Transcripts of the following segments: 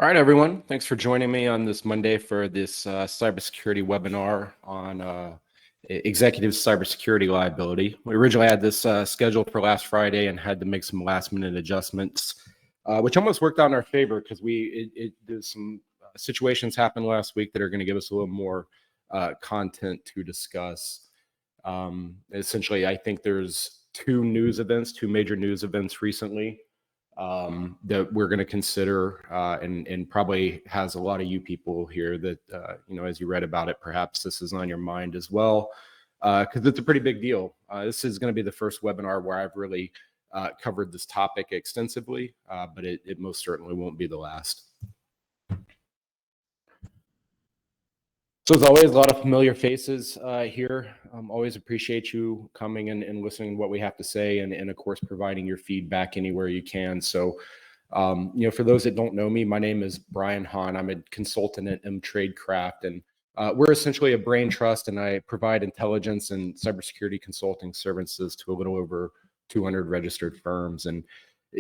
All right, everyone. Thanks for joining me on this Monday for this cybersecurity webinar on executive cybersecurity liability. We originally had this scheduled for last Friday and had to make some last-minute adjustments, which almost worked out in our favor because there's some situations happened last week that are going to give us a little more content to discuss. Essentially, I think there's two major news events recently that we're going to consider and probably has a lot of you people here that, as you read about it, perhaps this is on your mind as well, because it's a pretty big deal. This is going to be the first webinar where I've really covered this topic extensively, but it most certainly won't be the last. So as always, a lot of familiar faces here. Always appreciate you coming and listening to what we have to say and of course, providing your feedback anywhere you can. So, for those that don't know me, my name is Brian Hahn. I'm a consultant at Tradecraft, and we're essentially a brain trust, and I provide intelligence and cybersecurity consulting services to a little over 200 registered firms. And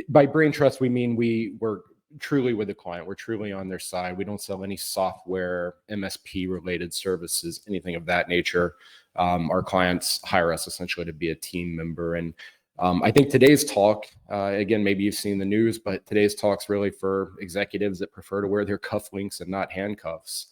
by brain trust, we mean we're truly with the client. We're truly on their side. We don't sell any software, MSP related services, anything of that nature. Our clients hire us essentially to be a team member. And I think today's talk, again, maybe you've seen the news, but today's talk's really for executives that prefer to wear their cufflinks and not handcuffs.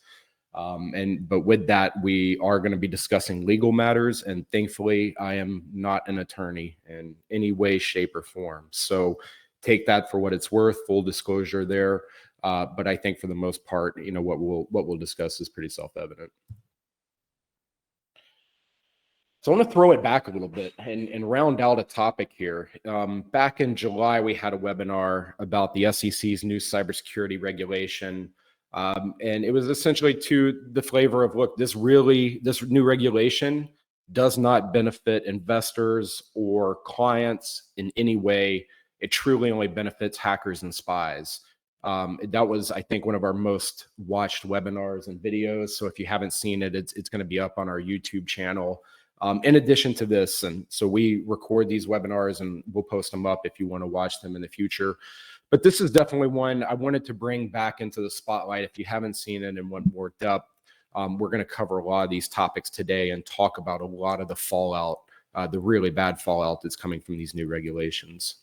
But with that, we are going to be discussing legal matters. And thankfully, I am not an attorney in any way, shape, or form. So take that for what it's worth, full disclosure there. But I think for the most part, what we'll discuss is pretty self-evident. So I want to throw it back a little bit and round out a topic here. Back in July, we had a webinar about the SEC's new cybersecurity regulation. And it was essentially to the flavor of, look, this new regulation does not benefit investors or clients in any way. It truly only benefits hackers and spies. That was, I think, one of our most watched webinars and videos. So if you haven't seen it, it's going to be up on our YouTube channel. In addition to this, and so we record these webinars and we'll post them up if you want to watch them in the future. But this is definitely one I wanted to bring back into the spotlight. If you haven't seen it in one more depth, we're going to cover a lot of these topics today and talk about a lot of the fallout, the really bad fallout that's coming from these new regulations.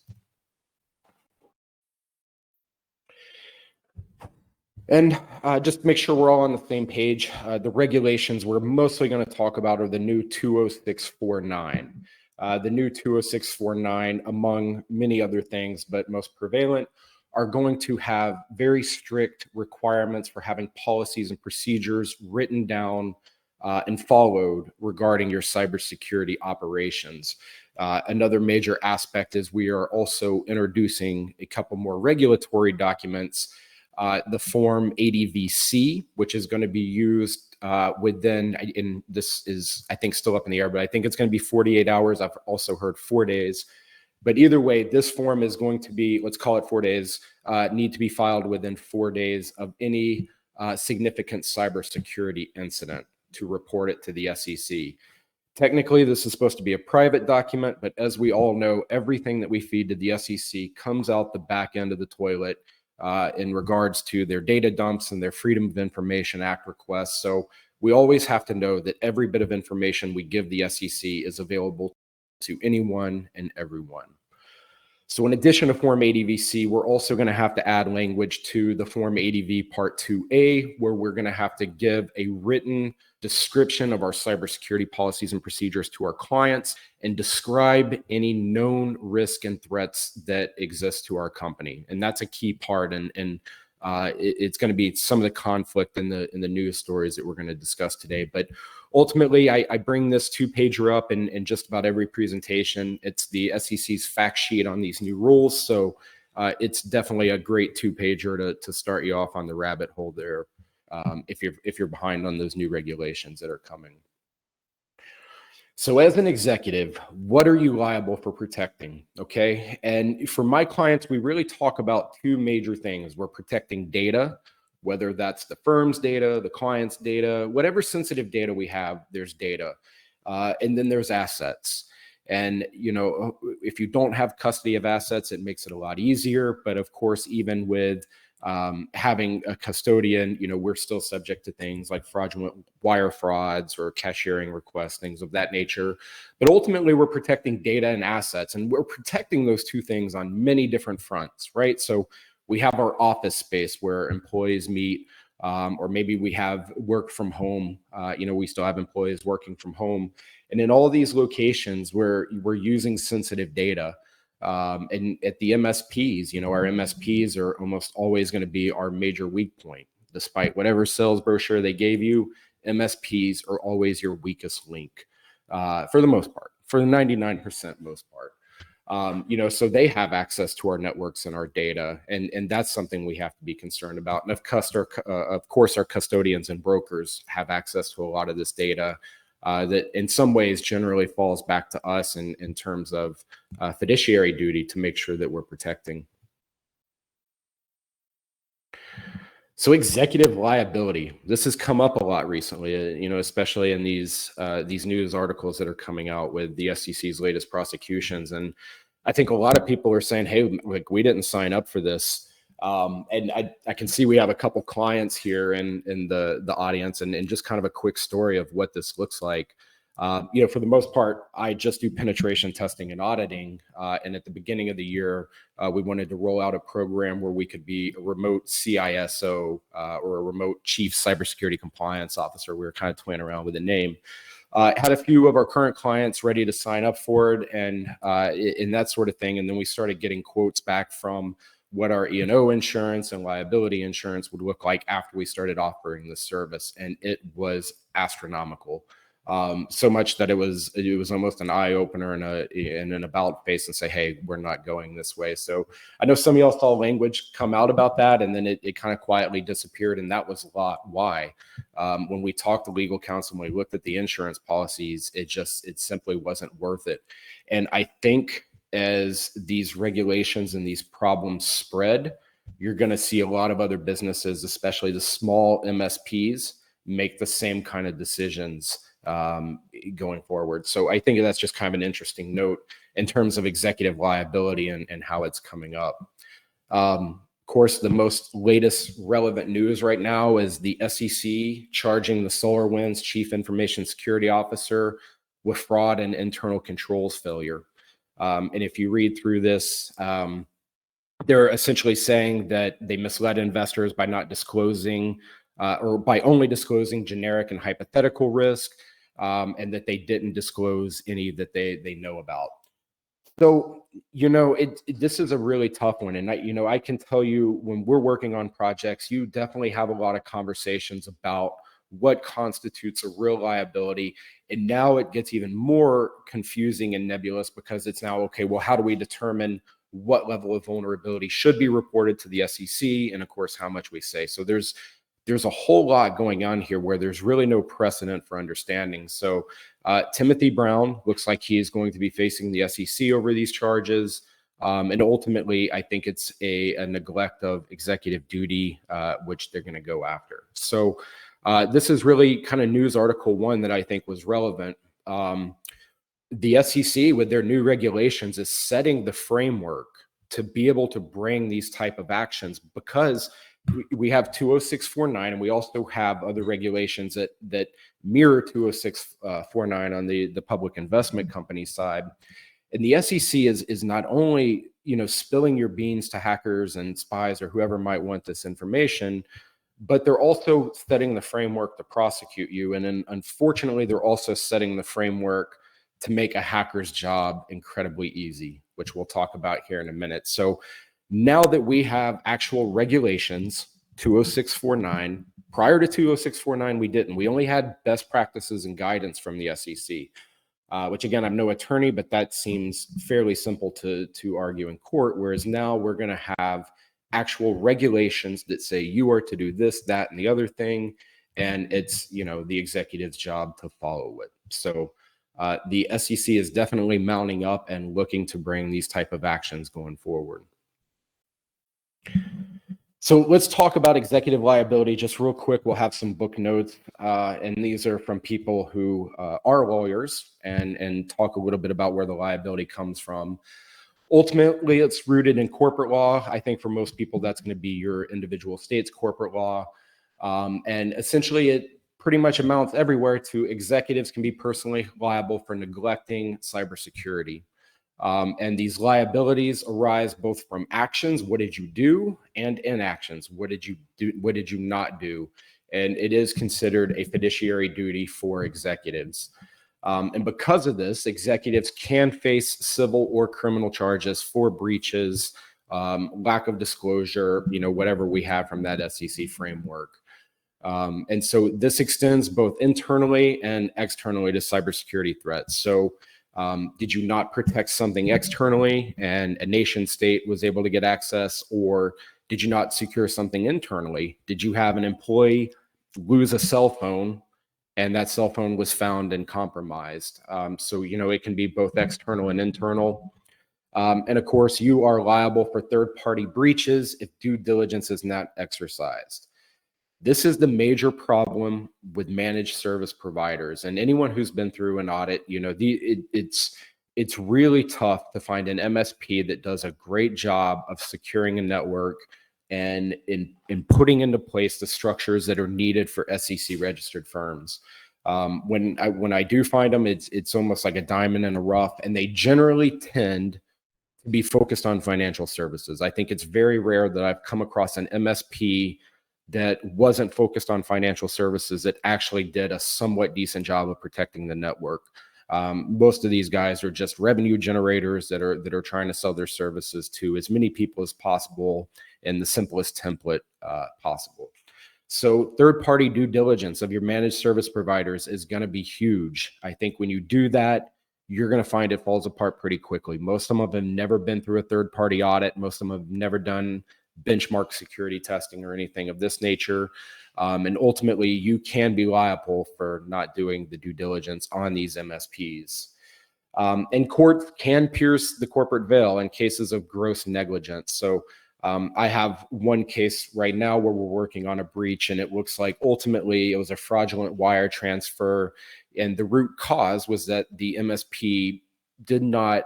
And just to make sure we're all on the same page, the regulations we're mostly going to talk about are the new 20649. The new 20649, among many other things, but most prevalent, are going to have very strict requirements for having policies and procedures written down and followed regarding your cybersecurity operations. Another major aspect is we are also introducing a couple more regulatory documents. The form ADVC, which is going to be used within, and this is, I think, still up in the air, but I think it's going to be 48 hours. I've also heard 4 days. But either way, this form is going to be, let's call it 4 days, need to be filed within 4 days of any significant cybersecurity incident to report it to the SEC. Technically, this is supposed to be a private document, but as we all know, everything that we feed to the SEC comes out the back end of the toilet in regards to their data dumps and their Freedom of Information Act requests. So we always have to know that every bit of information we give the SEC is available to anyone and everyone. So in addition to Form ADVC, we're also going to have to add language to the Form ADV Part 2A, where we're going to have to give a written description of our cybersecurity policies and procedures to our clients and describe any known risk and threats that exist to our company. And that's a key part. And it's going to be some of the conflict in the news stories that we're going to discuss today. But ultimately, I bring this 2-pager up in just about every presentation. It's the SEC's fact sheet on these new rules. So it's definitely a great 2-pager to start you off on the rabbit hole there if you're behind on those new regulations that are coming. So as an executive, what are you liable for protecting? Okay. And for my clients, we really talk about 2 major things. We're protecting data, whether that's the firm's data, the client's data, whatever sensitive data we have, there's data. And then there's assets. And, if you don't have custody of assets, it makes it a lot easier. But of course, even with having a custodian, we're still subject to things like fraudulent wire frauds or cashiering requests, things of that nature. But ultimately, we're protecting data and assets, and we're protecting those two things on many different fronts, right? So we have our office space where employees meet, or maybe we have work from home. We still have employees working from home. And in all of these locations where we're using sensitive data, and at the MSPs, our MSPs are almost always going to be our major weak point. Despite whatever sales brochure they gave you, MSPs are always your weakest link, for the most part, for the 99% most part. So they have access to our networks and our data, and that's something we have to be concerned about. And of course, our custodians and brokers have access to a lot of this data that in some ways generally falls back to us in terms of fiduciary duty to make sure that we're protecting. So executive liability, this has come up a lot recently, especially in these news articles that are coming out with the SEC's latest prosecutions. And I think a lot of people are saying, hey, like, we didn't sign up for this. And I can see we have a couple clients here in the audience, and just kind of a quick story of what this looks like. For the most part, I just do penetration testing and auditing. And at the beginning of the year, we wanted to roll out a program where we could be a remote CISO or a remote Chief Cybersecurity Compliance Officer. We were kind of toying around with the name. Had a few of our current clients ready to sign up for it and that sort of thing. And then we started getting quotes back from what our E&O insurance and liability insurance would look like after we started offering this service. And it was astronomical. So much that it was almost an eye opener and an about face and say, hey, we're not going this way. So I know some of y'all saw language come out about that, and then it kind of quietly disappeared. And that was a lot why. When we talked to legal counsel, when we looked at the insurance policies, it simply wasn't worth it. And I think as these regulations and these problems spread, you're going to see a lot of other businesses, especially the small MSPs, make the same kind of decisions going forward. So I think that's just kind of an interesting note in terms of executive liability and how it's coming up. Of course, the most latest relevant news right now is the SEC charging the SolarWinds Chief Information Security Officer with fraud and internal controls failure. And if you read through this, they're essentially saying that they misled investors by not disclosing or by only disclosing generic and hypothetical risk, and that they didn't disclose any that they know about. So, this is a really tough one. And I can tell you, when we're working on projects, you definitely have a lot of conversations about what constitutes a real liability. And now it gets even more confusing and nebulous because it's now, okay, well, how do we determine what level of vulnerability should be reported to the SEC? And of course, how much we say. So there's a whole lot going on here where there's really no precedent for understanding. So Timothy Brown looks like he is going to be facing the SEC over these charges. And ultimately, I think it's a neglect of executive duty, which they're going to go after. So this is really kind of news article one that I think was relevant. The SEC, with their new regulations, is setting the framework to be able to bring these type of actions, because we have 20649, and we also have other regulations that mirror 20649 on the public investment company side. And the SEC is not only spilling your beans to hackers and spies or whoever might want this information, but they're also setting the framework to prosecute you. And then unfortunately, they're also setting the framework to make a hacker's job incredibly easy, which we'll talk about here in a minute. So now that we have actual regulations, 20649, prior to 20649, we didn't. We only had best practices and guidance from the SEC, which again, I'm no attorney, but that seems fairly simple to argue in court. Whereas now we're going to have actual regulations that say you are to do this, that, and the other thing. And it's, the executive's job to follow it. So the SEC is definitely mounting up and looking to bring these type of actions going forward. So let's talk about executive liability just real quick. We'll have some book notes, and these are from people who are lawyers and talk a little bit about where the liability comes from. Ultimately, it's rooted in corporate law. I think for most people, that's going to be your individual state's corporate law. And essentially, it pretty much amounts everywhere to executives can be personally liable for neglecting cybersecurity. And these liabilities arise both from actions, what did you do, and inactions, what did you do, what did you not do? And it is considered a fiduciary duty for executives. And because of this, executives can face civil or criminal charges for breaches, lack of disclosure, whatever we have from that SEC framework. And so this extends both internally and externally to cybersecurity threats. So did you not protect something externally and a nation state was able to get access, or did you not secure something internally? Did you have an employee lose a cell phone and that cell phone was found and compromised? So, it can be both external and internal. And of course, you are liable for third-party breaches if due diligence is not exercised. This is the major problem with managed service providers, and anyone who's been through an audit, it's really tough to find an MSP that does a great job of securing a network and in putting into place the structures that are needed for SEC registered firms. When I do find them, it's almost like a diamond in a rough, and they generally tend to be focused on financial services. I think it's very rare that I've come across an MSP that wasn't focused on financial services that actually did a somewhat decent job of protecting the network. Most of these guys are just revenue generators that are trying to sell their services to as many people as possible in the simplest template possible. So third-party due diligence of your managed service providers is going to be huge. I think when you do that, you're going to find it falls apart pretty quickly. Most of them have never been through a third-party audit. Most of them have never done benchmark security testing or anything of this nature. And ultimately, you can be liable for not doing the due diligence on these MSPs. And courts can pierce the corporate veil in cases of gross negligence. So I have one case right now where we're working on a breach, and it looks like ultimately it was a fraudulent wire transfer. And the root cause was that the MSP did not,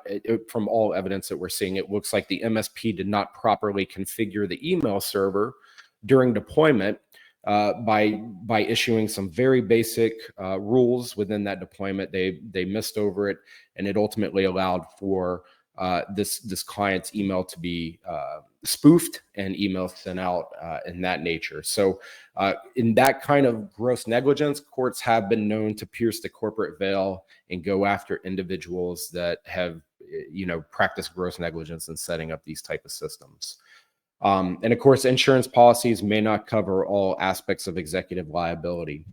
from all evidence that we're seeing, it looks like the MSP did not properly configure the email server during deployment by issuing some very basic rules within that deployment. They missed over it, and it ultimately allowed for this client's email to be spoofed and emails sent out in that nature. So in that kind of gross negligence, courts have been known to pierce the corporate veil and go after individuals that have, practiced gross negligence in setting up these type of systems. And of course, insurance policies may not cover all aspects of executive liability.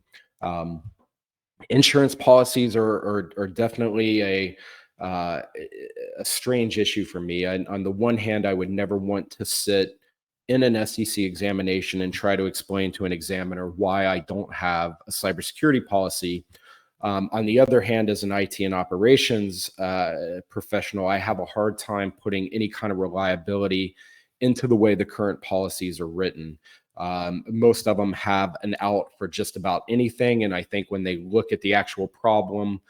Insurance policies are definitely a strange issue for me. On the one hand, I would never want to sit in an SEC examination and try to explain to an examiner why I don't have a cybersecurity policy. On the other hand, as an IT and operations professional, I have a hard time putting any kind of reliability into the way the current policies are written. Most of them have an out for just about anything. And I think when they look at the actual problem,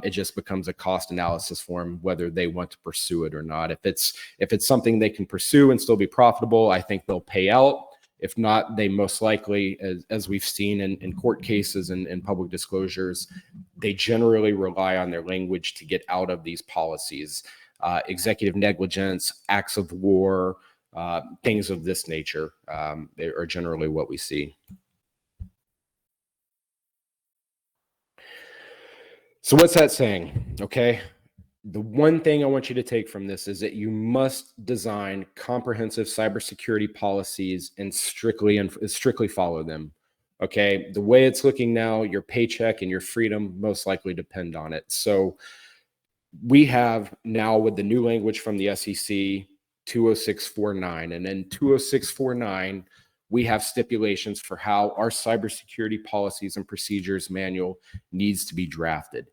it just becomes a cost analysis for them, whether they want to pursue it or not. If it's something they can pursue and still be profitable, I think they'll pay out. If not, they most likely, as we've seen in court cases and public disclosures, they generally rely on their language to get out of these policies. Executive negligence, acts of war, things of this nature are generally what we see. So what's that saying? Okay. The one thing I want you to take from this is that you must design comprehensive cybersecurity policies and strictly follow them. Okay. The way it's looking now, your paycheck and your freedom most likely depend on it. So we have now, with the new language from the SEC, 20649, and then 20649, we have stipulations for how our cybersecurity policies and procedures manual needs to be drafted.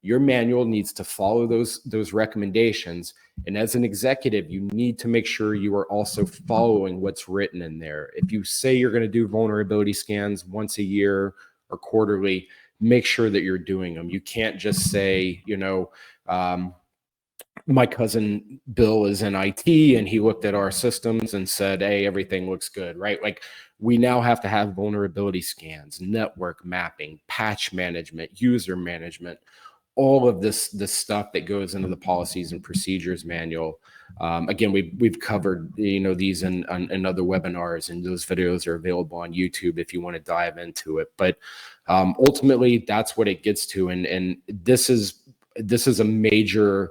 Your manual needs to follow those recommendations. And as an executive, you need to make sure you are also following what's written in there. If you say you're going to do vulnerability scans once a year or quarterly, make sure that you're doing them. You can't just say, my cousin Bill is in IT and he looked at our systems and said, hey, everything looks good, right? Like we now have to have vulnerability scans, network mapping, patch management, user management, all of this stuff that goes into the policies and procedures manual. Again, we've covered these in other webinars, and those videos are available on YouTube if you want to dive into it. But ultimately, that's what it gets to, and this is a major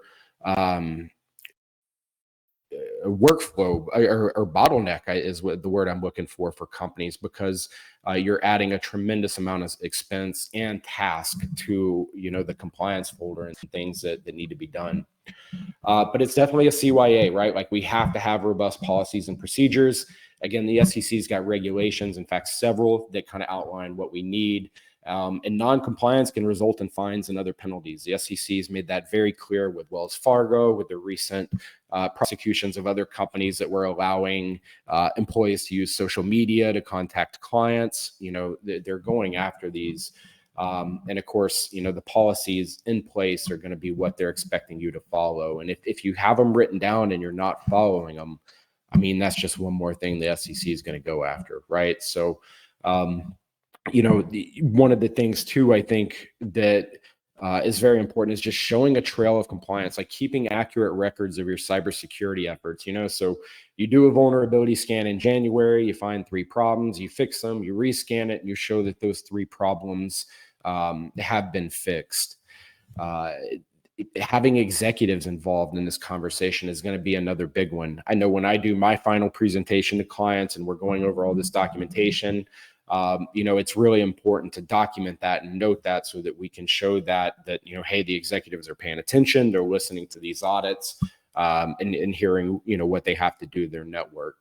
workflow or bottleneck is what the word I'm looking for companies, because you're adding a tremendous amount of expense and task to the compliance folder and things that need to be done. But it's definitely a CYA, right? Like we have to have robust policies and procedures. Again, the SEC's got regulations, in fact, several that kind of outline what we need. And non-compliance can result in fines and other penalties. The SEC has made that very clear with Wells Fargo, with the recent prosecutions of other companies that were allowing employees to use social media to contact clients. They're going after these. And of course, the policies in place are going to be what they're expecting you to follow. And if you have them written down and you're not following them, I mean, that's just one more thing the SEC is going to go after, right? So, one of the things too, I think that is very important is just showing a trail of compliance, like keeping accurate records of your cybersecurity efforts. So you do a vulnerability scan in January, you find 3 problems, you fix them, you rescan it, and you show that those 3 problems have been fixed. Having executives involved in this conversation is going to be another big one. I know when I do my final presentation to clients and we're going over all this documentation, it's really important to document that and note that so that we can show that hey, the executives are paying attention, they're listening to these audits, and hearing what they have to do to their network.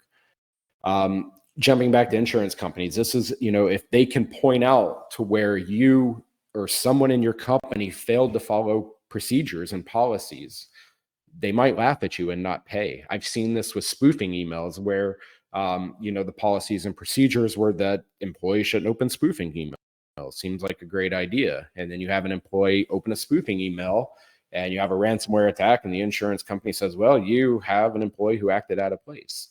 Jumping back to insurance companies, this is if they can point out to where you or someone in your company failed to follow procedures and policies, they might laugh at you and not pay. I've seen this with spoofing emails where the policies and procedures were that employees shouldn't open spoofing emails. Seems like a great idea. And then you have an employee open a spoofing email and you have a ransomware attack, and the insurance company says, well, you have an employee who acted out of place.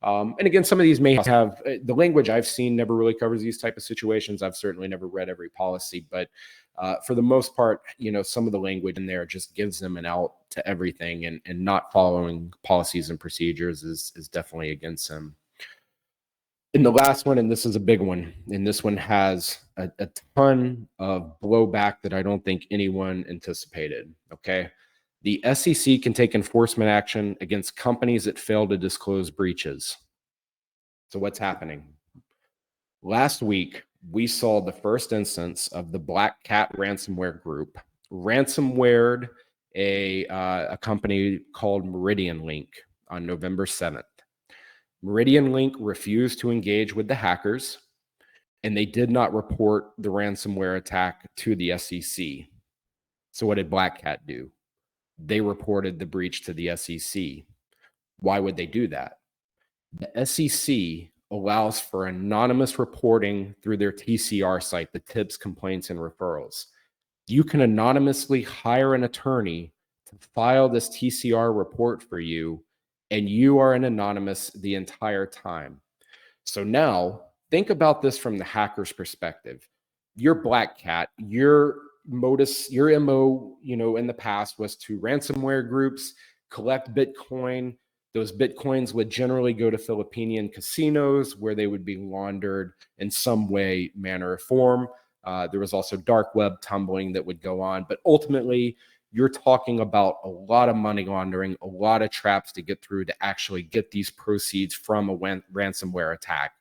And again, some of these may have the language I've seen never really covers these type of situations. I've certainly never read every policy, but for the most part, some of the language in there just gives them an out to everything, and not following policies and procedures is definitely against them. And the last one, and this is a big one, and this one has a ton of blowback that I don't think anyone anticipated, okay? The SEC can take enforcement action against companies that fail to disclose breaches. So what's happening? Last week, we saw the first instance of the Black Cat ransomware group ransomwared a company called Meridian Link on November 7th. Meridian Link refused to engage with the hackers, and they did not report the ransomware attack to the SEC. So what did Black Cat do? They reported the breach to the SEC. Why would they do that? The SEC allows for anonymous reporting through their TCR site, the tips, complaints, and referrals. You can anonymously hire an attorney to file this TCR report for you, and you are an anonymous the entire time. So now think about this from the hacker's perspective. You're Black Cat, your modus, your MO, in the past was to ransomware groups, collect Bitcoin. Those Bitcoins would generally go to Philippine casinos where they would be laundered in some way, manner, or form. There was also dark web tumbling that would go on. But ultimately, you're talking about a lot of money laundering, a lot of traps to get through to actually get these proceeds from a ransomware attack.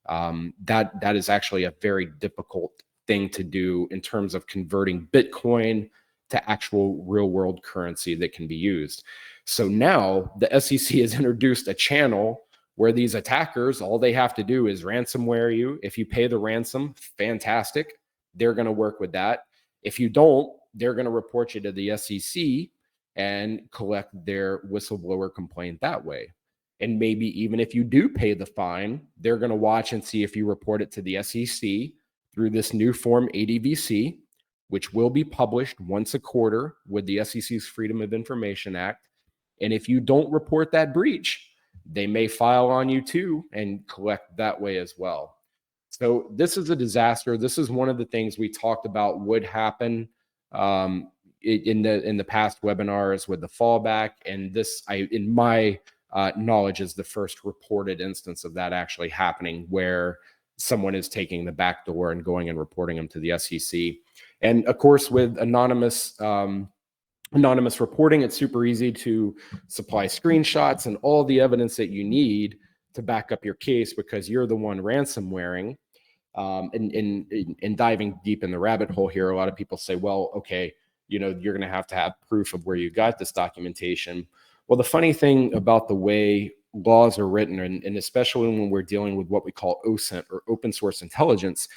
That is actually a very difficult thing to do in terms of converting Bitcoin to actual real world currency that can be used. So now the SEC has introduced a channel where these attackers, all they have to do is ransomware you. If you pay the ransom, fantastic. They're going to work with that. If you don't, they're going to report you to the SEC and collect their whistleblower complaint that way. And maybe even if you do pay the fine, they're going to watch and see if you report it to the SEC through this new form ADVC. which will be published once a quarter with the SEC's Freedom of Information Act. And if you don't report that breach, they may file on you too and collect that way as well. So this is a disaster. This is one of the things we talked about would happen in the past webinars with the fallback. And this, in my knowledge, is the first reported instance of that actually happening, where someone is taking the back door and going and reporting them to the SEC. And of course, with anonymous reporting, it's super easy to supply screenshots and all the evidence that you need to back up your case, because you're the one ransomwaring. And diving deep in the rabbit hole here, a lot of people say, well, okay, you're going to have proof of where you got this documentation. Well, the funny thing about the way laws are written, and especially when we're dealing with what we call OSINT, or open source intelligence,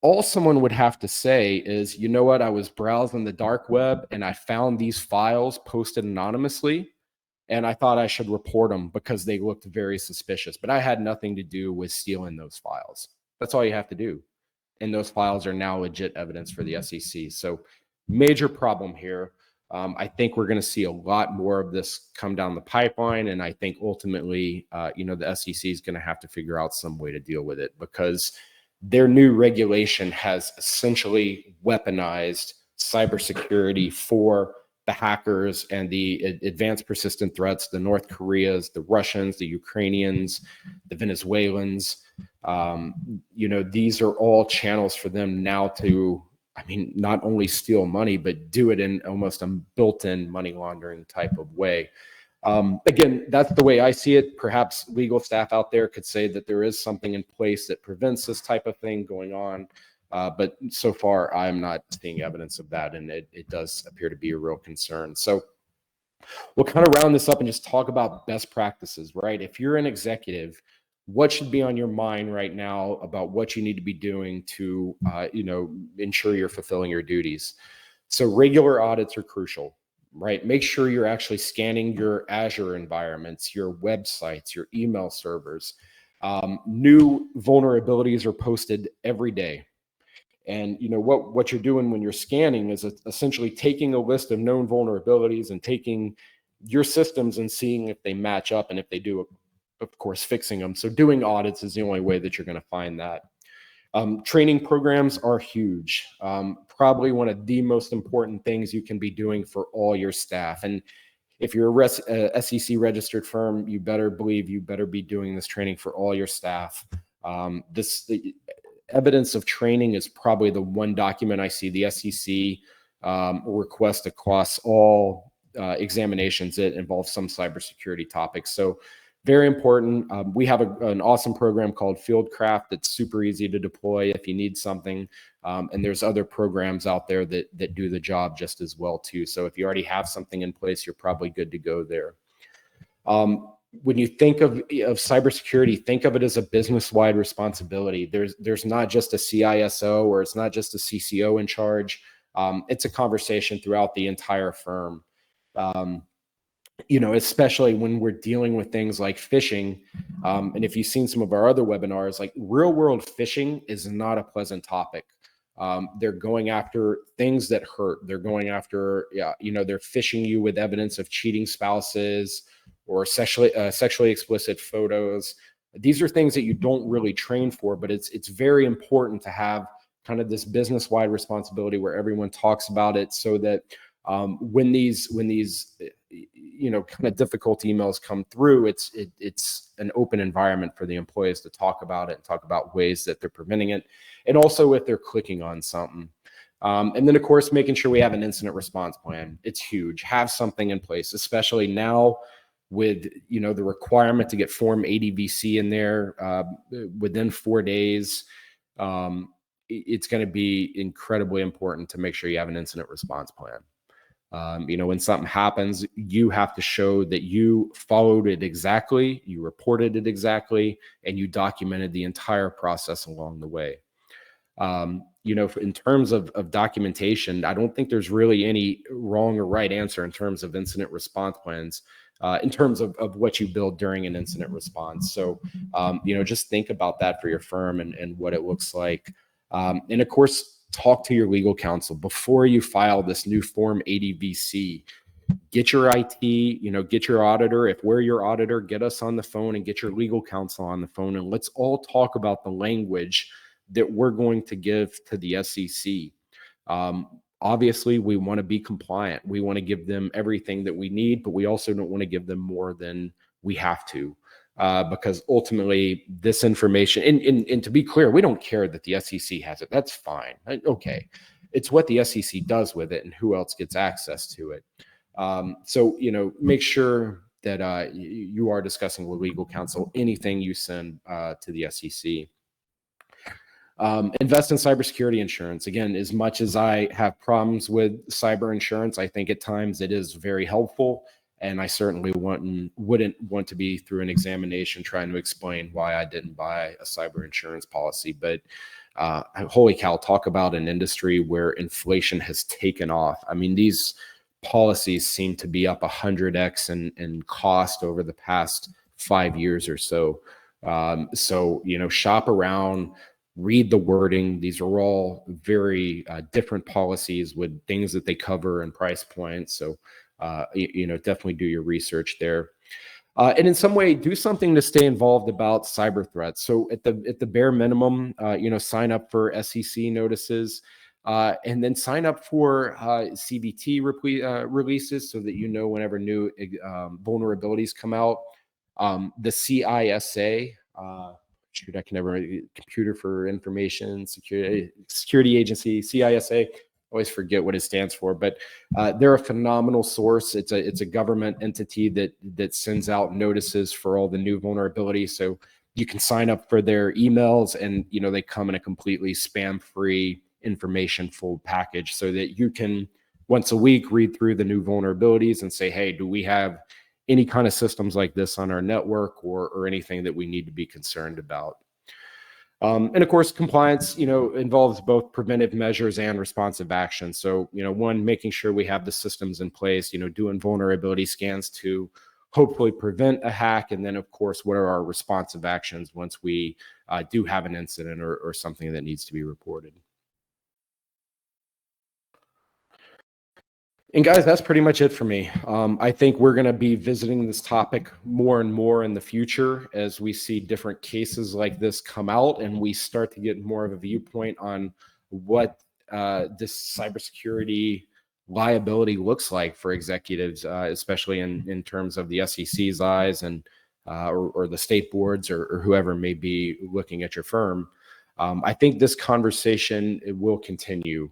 all someone would have to say is, you know what, I was browsing the dark web and I found these files posted anonymously, and I thought I should report them because they looked very suspicious, but I had nothing to do with stealing those files. That's all you have to do. And those files are now legit evidence for the SEC. So major problem here. I think we're going to see a lot more of this come down the pipeline. And I think ultimately, the SEC is going to have to figure out some way to deal with it, because their new regulation has essentially weaponized cybersecurity for the hackers and the advanced persistent threats, the North Koreas, the Russians, the Ukrainians, the Venezuelans. These are all channels for them now to, not only steal money, but do it in almost a built-in money laundering type of way. Again, that's the way I see it. Perhaps legal staff out there could say that there is something in place that prevents this type of thing going on. But so far, I'm not seeing evidence of that, and it does appear to be a real concern. So we'll kind of round this up and just talk about best practices, right? If you're an executive, what should be on your mind right now about what you need to be doing to, ensure you're fulfilling your duties? So regular audits are crucial, right? Make sure you're actually scanning your Azure environments, your websites, your email servers. New vulnerabilities are posted every day. And what you're doing when you're scanning is essentially taking a list of known vulnerabilities and taking your systems and seeing if they match up, and if they do, of course, fixing them. So doing audits is the only way that you're going to find that. Training programs are huge. Probably one of the most important things you can be doing for all your staff. And if you're a SEC registered firm, you better believe you better be doing this training for all your staff. The evidence of training is probably the one document I see the SEC request across all examinations that involve some cybersecurity topics. So very important. We have an awesome program called Fieldcraft that's super easy to deploy if you need something. And there's other programs out there that do the job just as well too. So if you already have something in place, you're probably good to go there. When you think of cybersecurity, think of it as a business-wide responsibility. There's not just a CISO, or it's not just a CCO in charge. It's a conversation throughout the entire firm. Especially when we're dealing with things like phishing. And if you've seen some of our other webinars, like real world phishing is not a pleasant topic. They're going after things that hurt. They're going after, they're phishing you with evidence of cheating spouses or sexually explicit photos. These are things that you don't really train for, but it's very important to have kind of this business-wide responsibility where everyone talks about it, so that when these kind of difficult emails come through, it's an open environment for the employees to talk about it and talk about ways that they're preventing it, and also if they're clicking on something. And then, of course, making sure we have an incident response plan. It's huge. Have something in place, especially now with the requirement to get Form ADVC in there within 4 days. It's going to be incredibly important to make sure you have an incident response plan. When something happens, you have to show that you followed it exactly, you reported it exactly, and you documented the entire process along the way. In terms of documentation, I don't think there's really any wrong or right answer in terms of incident response plans, in terms of what you build during an incident response. So, just think about that for your firm and what it looks like. And of course, talk to your legal counsel before you file this new Form 80VC. Get your IT, get your auditor. If we're your auditor, get us on the phone and get your legal counsel on the phone. And let's all talk about the language that we're going to give to the SEC. Obviously, we want to be compliant. We want to give them everything that we need, but we also don't want to give them more than we have to. Because ultimately this information, and to be clear, we don't care that the SEC has it. That's fine. Okay. It's what the SEC does with it and who else gets access to it. So, make sure that you are discussing with legal counsel anything you send to the SEC. Invest in cybersecurity insurance. Again, as much as I have problems with cyber insurance, I think at times it is very helpful. And I certainly wouldn't want to be through an examination trying to explain why I didn't buy a cyber insurance policy. But holy cow, talk about an industry where inflation has taken off. I mean, these policies seem to be up 100x in cost over the past 5 years or so. So, shop around, read the wording. These are all very different policies with things that they cover and price points. So, definitely do your research there. And in some way, do something to stay involved about cyber threats. So at the bare minimum, sign up for SEC notices, and then sign up for CVT releases so that whenever new vulnerabilities come out. The CISA, I can never Computer for Information Security Agency, CISA. Always forget what it stands for, but they're a phenomenal source. It's a government entity that sends out notices for all the new vulnerabilities. So you can sign up for their emails, and they come in a completely spam-free, information-full package, so that you can once a week read through the new vulnerabilities and say, hey, do we have any kind of systems like this on our network, or anything that we need to be concerned about? And of course, compliance, involves both preventive measures and responsive action. So, one, making sure we have the systems in place, doing vulnerability scans to hopefully prevent a hack. And then, of course, what are our responsive actions once we do have an incident or something that needs to be reported? And guys, that's pretty much it for me. I think we're going to be visiting this topic more and more in the future as we see different cases like this come out, and we start to get more of a viewpoint on what this cybersecurity liability looks like for executives, especially in terms of the SEC's eyes and or the state boards or whoever may be looking at your firm. I think this conversation, it will continue.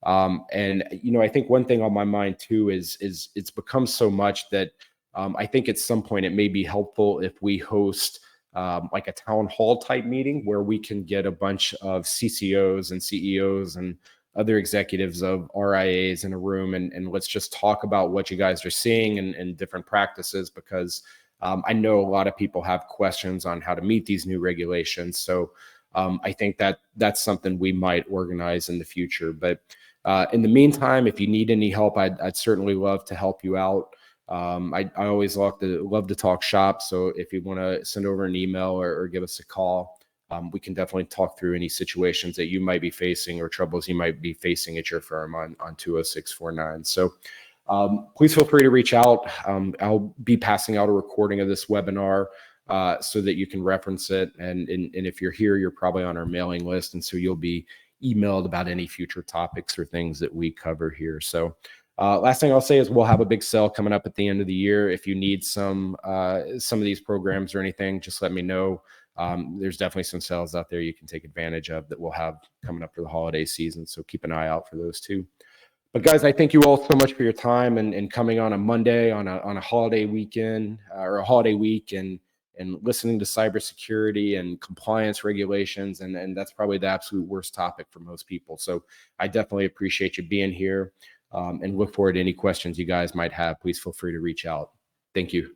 And I think one thing on my mind too is it's become so much that I think at some point it may be helpful if we host like a town hall type meeting where we can get a bunch of CCOs and CEOs and other executives of RIAs in a room, and let's just talk about what you guys are seeing and different practices, because I know a lot of people have questions on how to meet these new regulations. So I think that's something we might organize in the future. But in the meantime, if you need any help, I'd certainly love to help you out. I always love to talk shop. So if you want to send over an email or give us a call, we can definitely talk through any situations that you might be facing or troubles you might be facing at your firm on 20649. So please feel free to reach out. I'll be passing out a recording of this webinar so that you can reference it. And if you're here, you're probably on our mailing list. And so you'll be emailed about any future topics or things that we cover here. So last thing I'll say is we'll have a big sale coming up at the end of the year. If you need some of these programs or anything, just let me know. There's definitely some sales out there you can take advantage of that we'll have coming up for the holiday season. So keep an eye out for those too. But guys, I thank you all so much for your time and coming on a Monday on a holiday weekend or a holiday week and listening to cybersecurity and compliance regulations. And that's probably the absolute worst topic for most people. So I definitely appreciate you being here and look forward to any questions you guys might have. Please feel free to reach out. Thank you.